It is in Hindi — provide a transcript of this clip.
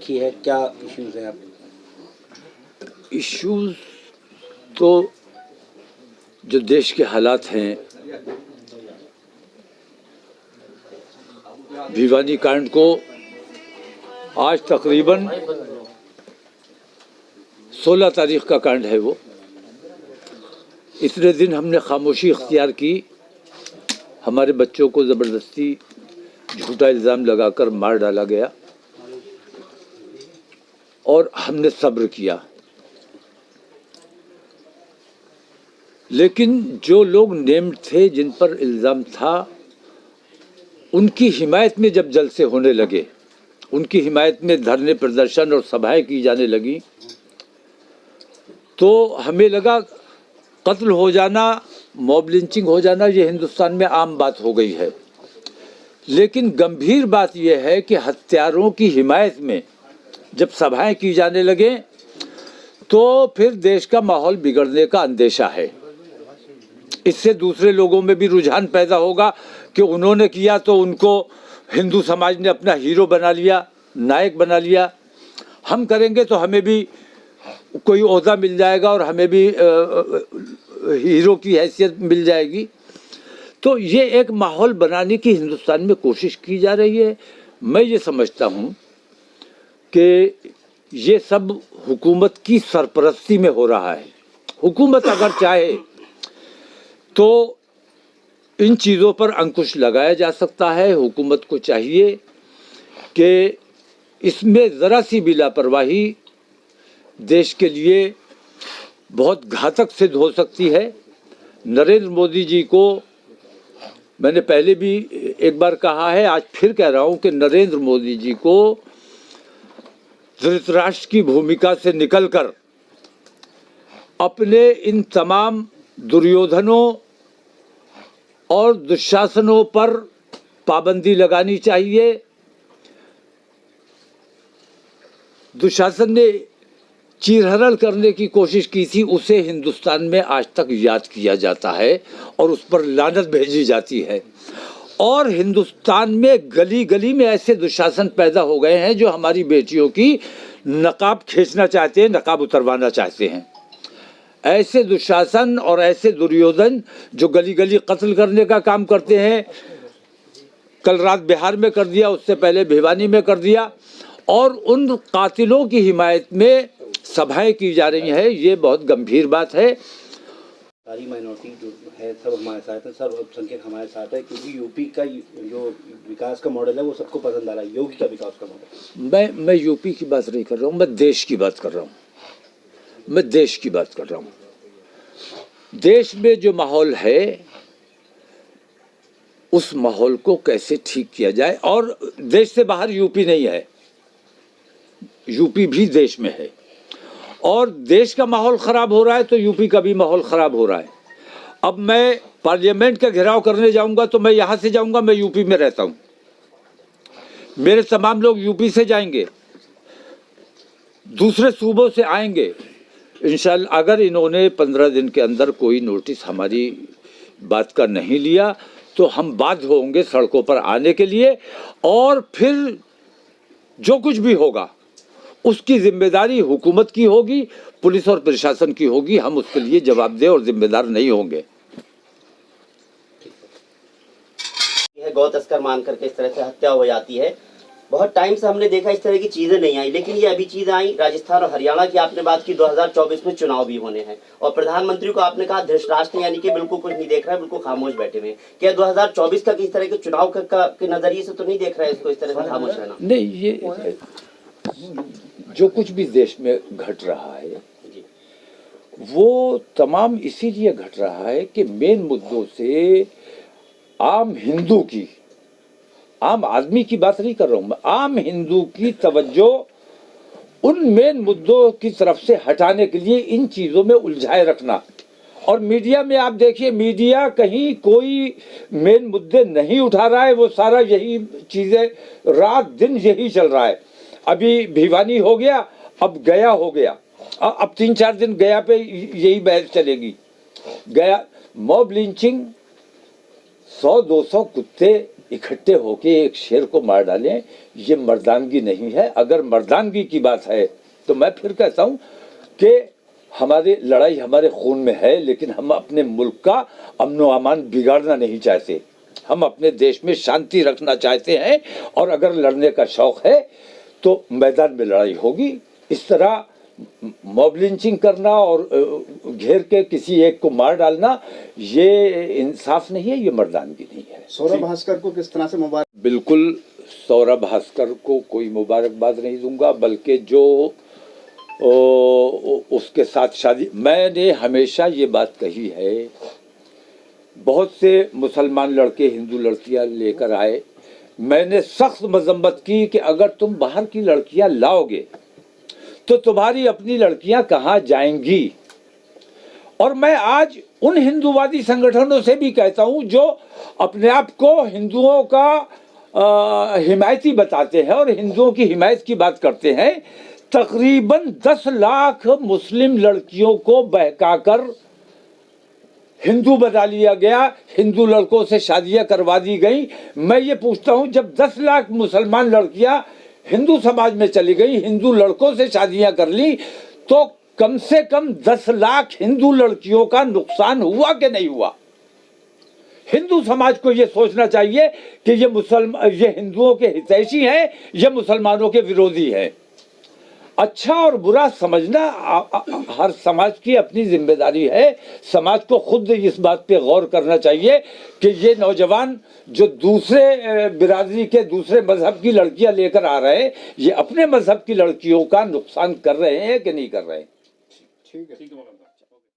रखी है, क्या इश्यूज हैं? आप इश्यूज तो जो देश के हालात हैं, भिवानी कांड को आज तकरीबन 16 तारीख का कांड है। वो इतने दिन हमने खामोशी इख्तियार की, हमारे बच्चों को ज़बरदस्ती झूठा इल्ज़ाम लगाकर मार डाला गया और हमने सब्र किया। लेकिन जो लोग नेम्ड थे, जिन पर इल्ज़ाम था, उनकी हिमायत में जब जलसे होने लगे, उनकी हिमायत में धरने प्रदर्शन और सभाएं की जाने लगी, तो हमें लगा कत्ल हो जाना, मॉब लिंचिंग हो जाना ये हिंदुस्तान में आम बात हो गई है। लेकिन गंभीर बात यह है कि हत्यारों की हिमायत में जब सभाएं की जाने लगे तो फिर देश का माहौल बिगड़ने का अंदेशा है। इससे दूसरे लोगों में भी रुझान पैदा होगा कि उन्होंने किया तो उनको हिंदू समाज ने अपना हीरो बना लिया, नायक बना लिया, हम करेंगे तो हमें भी कोई ओहदा मिल जाएगा और हमें भी हीरो की हैसियत मिल जाएगी। तो ये एक माहौल बनाने की हिंदुस्तान में कोशिश की जा रही है। मैं ये समझता हूँ कि ये सब हुकूमत की सरपरस्ती में हो रहा है। हुकूमत अगर चाहे तो इन चीज़ों पर अंकुश लगाया जा सकता है। हुकूमत को चाहिए कि इसमें ज़रा सी भी लापरवाही देश के लिए बहुत घातक सिद्ध हो सकती है। नरेंद्र मोदी जी को मैंने पहले भी एक बार कहा है, आज फिर कह रहा हूँ कि नरेंद्र मोदी जी को धृतराष्ट्र की भूमिका से निकलकर अपने इन तमाम दुर्योधनों और दुशासनों पर पाबंदी लगानी चाहिए। दुशासन ने चीरहरण करने की कोशिश की थी, उसे हिंदुस्तान में आज तक याद किया जाता है और उस पर लानत भेजी जाती है। और हिंदुस्तान में गली गली में ऐसे दुशासन पैदा हो गए हैं जो हमारी बेटियों की नकाब खींचना चाहते हैं, नकाब उतरवाना चाहते हैं। ऐसे दुशासन और ऐसे दुर्योधन जो गली गली कत्ल करने का काम करते हैं, कल रात बिहार में कर दिया, उससे पहले भिवानी में कर दिया, और उन कातिलों की हिमायत में सभाएं की जा रही हैं। ये बहुत गंभीर बात है। सारी माइनॉरिटी जो है सब हमारे साथ है, सब अल्पसंख्यक हमारे साथ है, क्योंकि यूपी का जो विकास का मॉडल है वो सबको पसंद आ रहा है, योगी का विकास का मॉडल। मैं यूपी की बात नहीं कर रहा हूँ, मैं देश की बात कर रहा हूँ। मैं देश की बात कर रहा हूँ। देश में जो माहौल है उस माहौल को कैसे ठीक किया जाए। और देश से बाहर यूपी नहीं है, यूपी भी देश में है। और देश का माहौल ख़राब हो रहा है तो यूपी का भी माहौल ख़राब हो रहा है। अब मैं पार्लियामेंट का घेराव करने जाऊंगा तो मैं यहाँ से जाऊंगा, मैं यूपी में रहता हूँ, मेरे तमाम लोग यूपी से जाएंगे, दूसरे सूबों से आएंगे। इंशाअल्लाह अगर इन्होंने 15 दिन के अंदर कोई नोटिस हमारी बात का नहीं लिया तो हम बाध्य होंगे सड़कों पर आने के लिए, और फिर जो कुछ भी होगा उसकी जिम्मेदारी हुकूमत की होगी, पुलिस और प्रशासन की होगी। हम उसके लिए जवाबदेह और जिम्मेदार नहीं होंगे। यह गौ तस्कर मान करके इस तरह से हत्या हो जाती है। बहुत टाइम से हमने देखा इस तरह की चीजें नहीं आई, लेकिन ये अभी चीजें आई। राजस्थान और हरियाणा की आपने बात की, 2024 में चुनाव भी होने हैं और प्रधानमंत्री को आपने कहा धृतराष्ट्र यानी कि बिल्कुल कुछ नहीं देख रहा है, बिल्कुल खामोश बैठे हुए। क्या 2024 का किस तरह के चुनाव के नजरिए से तो नहीं देख रहा है इसको इस तरह से खामोश रहना? नहीं, ये जो कुछ भी देश में घट रहा है वो तमाम इसीलिए घट रहा है कि मेन मुद्दों से आम हिंदू की, आम आदमी की बात नहीं कर रहा हूं मैं, आम हिंदू की तवज्जो उन मेन मुद्दों की तरफ से हटाने के लिए इन चीज़ों में उलझाए रखना। और मीडिया में आप देखिए, मीडिया कहीं कोई मेन मुद्दे नहीं उठा रहा है, वो सारा यही चीज़ें रात दिन यही चल रहा है। अभी भिवानी हो गया, अब गया हो गया, अब 3-4 दिन गया पे यही बहस चलेगी। गया मॉब लिंचिंग 100-200 कुत्ते इकट्ठे होके एक शेर को मार डालें, ये मर्दानगी नहीं है। अगर मर्दानगी की बात है तो मैं फिर कहता हूँ कि हमारी लड़ाई हमारे खून में है, लेकिन हम अपने मुल्क का अमन व अमान बिगाड़ना नहीं चाहते। हम अपने देश में शांति रखना चाहते हैं, और अगर लड़ने का शौक है तो मैदान में लड़ाई होगी। इस तरह मॉब लिंचिंग करना और घेर के किसी एक को मार डालना, ये इंसाफ नहीं है, ये मर्दानगी नहीं है। सौरभ भास्कर को किस तरह से मुबारक? बिल्कुल सौरभ भास्कर को कोई मुबारकबाद नहीं दूंगा, बल्कि जो उसके साथ शादी, मैंने हमेशा ये बात कही है, बहुत से मुसलमान लड़के हिंदू लड़कियां लेकर आए, मैंने सख्त मजम्मत की कि अगर तुम बाहर की लड़कियां लाओगे तो तुम्हारी अपनी लड़कियां कहाँ जाएंगी। और मैं आज उन हिंदूवादी संगठनों से भी कहता हूं जो अपने आप को हिंदुओं का हिमायती बताते हैं और हिंदुओं की हिमायत की बात करते हैं, तकरीबन 10 लाख मुस्लिम लड़कियों को बहकाकर हिंदू बना लिया गया, हिंदू लड़कों से शादियां करवा दी गई। मैं ये पूछता हूं, जब 10 लाख मुसलमान लड़कियां हिंदू समाज में चली गई, हिंदू लड़कों से शादियां कर ली, तो कम से कम 10 लाख हिंदू लड़कियों का नुकसान हुआ कि नहीं हुआ। हिंदू समाज को ये सोचना चाहिए कि ये हिंदुओं के हितैषी हैं, ये मुसलमानों के विरोधी हैं। अच्छा और बुरा समझना हर समाज की अपनी जिम्मेदारी है। समाज को खुद इस बात पे गौर करना चाहिए कि ये नौजवान जो दूसरे बिरादरी के दूसरे मजहब की लड़कियां लेकर आ रहे हैं, ये अपने मजहब की लड़कियों का नुकसान कर रहे हैं कि नहीं कर रहे हैं। ठीक है।